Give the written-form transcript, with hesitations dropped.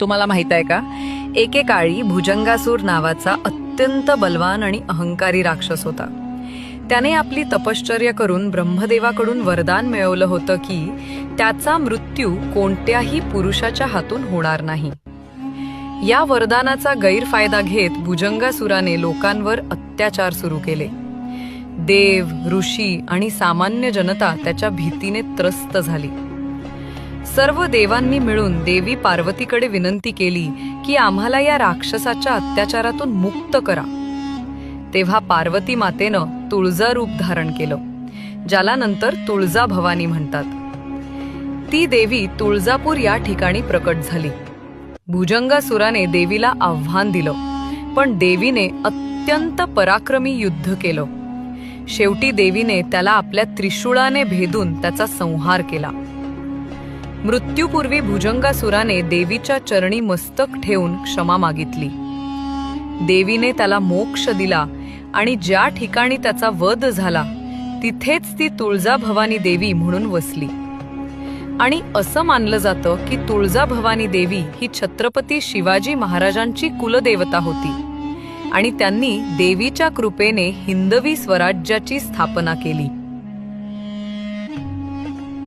तुम्हाला माहित आहे का, एकेकाळी भुजंगासूर नावाचा अत्यंत बलवान आणि अहंकारी राक्षस होता. त्याने आपली तपश्चर्या करून ब्रह्मदेवाकडून वरदान मिळवलं होतं की त्याचा मृत्यू कोणत्याही पुरुषाच्या हातून होणार नाही. या वरदानाचा गैरफायदा घेत भुजंगासुराने लोकांवर अत्याचार सुरू केले. देव, ऋषी आणि सामान्य जनता त्याच्या भीतीने त्रस्त झाली. सर्व देवांनी मिळून देवी पार्वतीकडे विनंती केली की आम्हाला या राक्षसाच्या अत्याचारातून मुक्त करा. तेव्हा पार्वती मातेनं तुळजा रूप धारण केलं, ज्याला नंतर तुळजा भवानी म्हणतात. ती देवी तुळजापूर या ठिकाणी प्रकट झाली. भुजंगासुराने देवीला आव्हान दिलं, पण देवीने अत्यंत पराक्रमी युद्ध केलं. शेवटी देवीने त्याला आपल्या त्रिशूळाने भेदून त्याचा संहार केला. मृत्यूपूर्वी भुजंगासुराने देवीच्या चरणी मस्तक ठेवून क्षमा मागितली. देवीने त्याला मोक्ष दिला आणि ज्या ठिकाणी त्याचा वध झाला तिथेच ती तुळजा भवानी देवी म्हणून वसली. आणि असं मानलं जातं की तुळजा भवानी देवी ही छत्रपती शिवाजी महाराजांची कुलदेवता होती आणि त्यांनी देवीच्या कृपेने हिंदवी स्वराज्याची स्थापना केली.